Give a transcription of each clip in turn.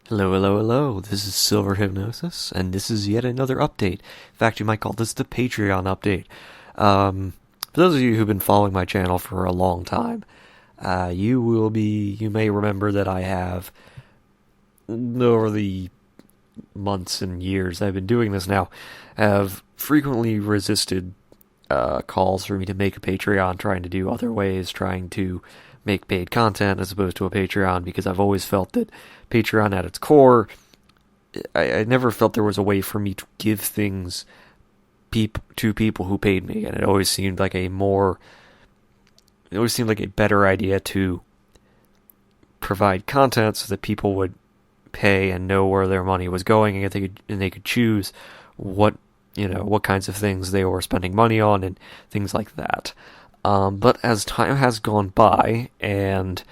Hello, hello, hello. This is Silverhypnosis, and this is yet another update. In fact, you might call this the Patreon update. For those of you who've been following my channel for a long time, you may remember that I have, over the months and years I've been doing this now, have frequently resisted calls for me to make a Patreon, trying to do other ways, trying to make paid content as opposed to a Patreon, because I've always felt that Patreon at its core, I never felt there was a way for me to give things to people who paid me, and it always seemed like a better idea to provide content so that people would pay and know where their money was going, and they could choose what kinds of things they were spending money on and things like that. But as time has gone by, and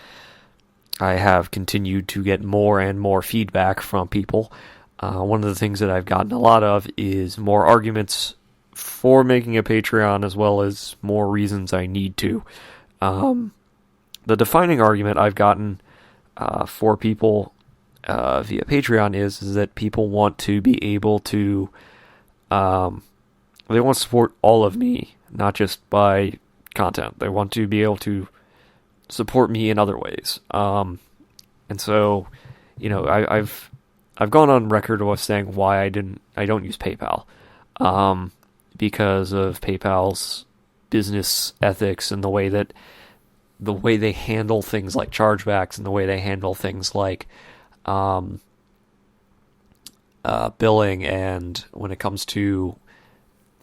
I have continued to get more and more feedback from people, one of the things that I've gotten a lot of is more arguments for making a Patreon, as well as more reasons I need to. The defining argument I've gotten for people via Patreon is that people want to be able to, they want to support all of me, not just by content. They want to be able to support me in other ways. And so, I've gone on record with saying why I don't use PayPal, because of PayPal's business ethics and the way they handle things like chargebacks, and the way they handle things like billing, and when it comes to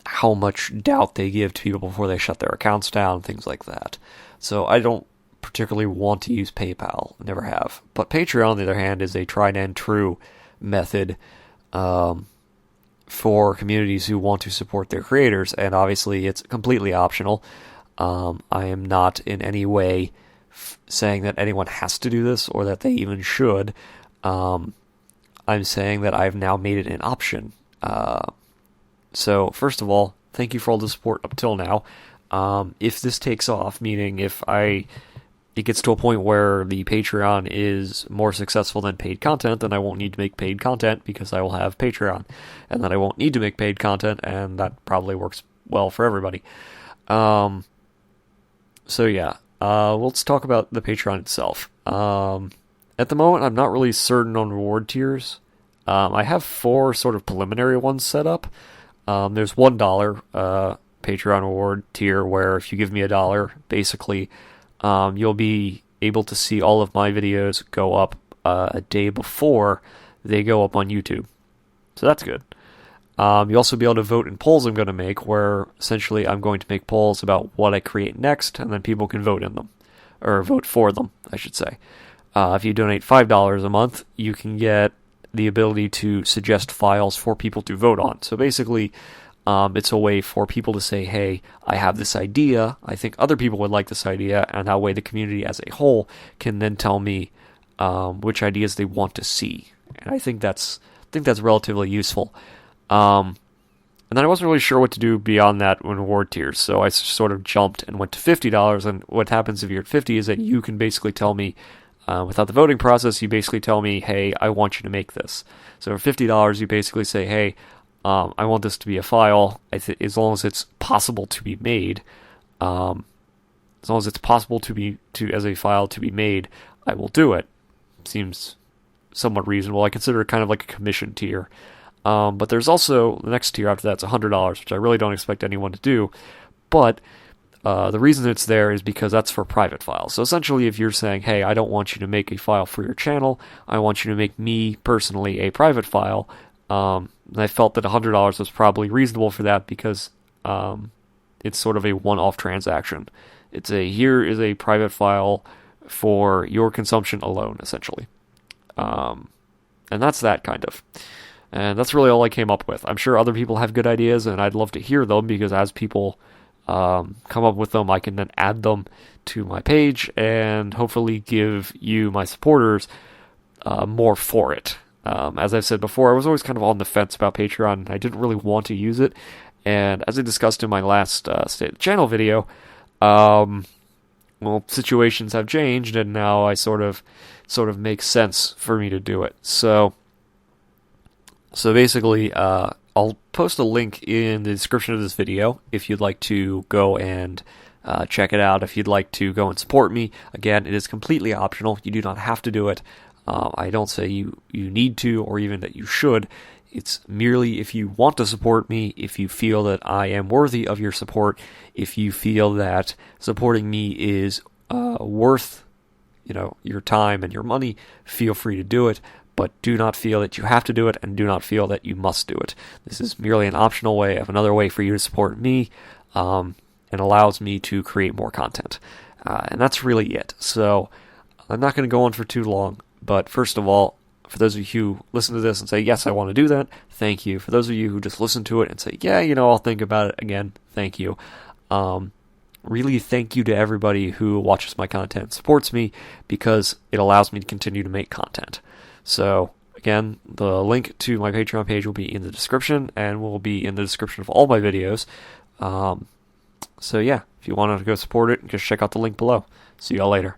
how much doubt they give to people before they shut their accounts down, things like that. So I don't particularly want to use PayPal, never have. But Patreon, on the other hand, is a tried and true method for communities who want to support their creators, and obviously it's completely optional. I am not in any way saying that anyone has to do this, or that they even should. I'm saying that I've now made it an option. So, first of all, thank you for all the support up till now. If this takes off, meaning if it gets to a point where the Patreon is more successful than paid content, then I won't need to make paid content because I will have Patreon. And then I won't need to make paid content, and that probably works well for everybody. So yeah, let's talk about the Patreon itself. At the moment, I'm not really certain on reward tiers. I have 4 sort of preliminary ones set up. There's $1 Patreon reward tier, where if you give me $1, basically, you'll be able to see all of my videos go up a day before they go up on YouTube. So that's good. You'll also be able to vote in polls I'm going to make, where essentially I'm going to make polls about what I create next, and then people can vote in them, or vote for them, I should say. If you donate $5 a month, you can get the ability to suggest files for people to vote on. So basically, it's a way for people to say, hey, I have this idea, I think other people would like this idea, and that way the community as a whole can then tell me which ideas they want to see. And I think that's relatively useful. And then I wasn't really sure what to do beyond that in reward tiers, so I sort of jumped and went to $50, and what happens if you're at 50 is that you can basically tell me, without the voting process, you basically tell me, hey, I want you to make this. So for $50, you basically say, hey, I want this to be a file, as long as it's possible to be made. As long as it's possible as a file to be made, I will do it. Seems somewhat reasonable. I consider it kind of like a commission tier. But there's also the next tier after that's $100, which I really don't expect anyone to do. But the reason it's there is because that's for private files. So essentially, if you're saying, hey, I don't want you to make a file for your channel, I want you to make me personally a private file, and I felt that $100 was probably reasonable for that, because it's sort of a one-off transaction. Here is a private file for your consumption alone, essentially. And that's that, kind of. And that's really all I came up with. I'm sure other people have good ideas, and I'd love to hear them, because as people come up with them, I can then add them to my page and hopefully give you, my supporters, more for it. As I've said before, I was always kind of on the fence about Patreon. I didn't really want to use it, and as I discussed in my last State of the Channel video, situations have changed, and now it's sort of sort of makes sense for me to do it. So basically, I'll post a link in the description of this video if you'd like to go and check it out. If you'd like to go and support me, again, it is completely optional. You do not have to do it. I don't say you need to, or even that you should. It's merely if you want to support me, if you feel that I am worthy of your support, if you feel that supporting me is worth, your time and your money, feel free to do it. But do not feel that you have to do it, and do not feel that you must do it. This is merely an optional way of another way for you to support me, and allows me to create more content. And that's really it. So I'm not going to go on for too long, but first of all, for those of you who listen to this and say, yes, I want to do that, thank you. For those of you who just listen to it and say, yeah, I'll think about it again, thank you. Really thank you to everybody who watches my content and supports me, because it allows me to continue to make content. So, again, the link to my Patreon page will be in the description, and will be in the description of all my videos. So yeah, if you want to go support it, just check out the link below. See y'all later.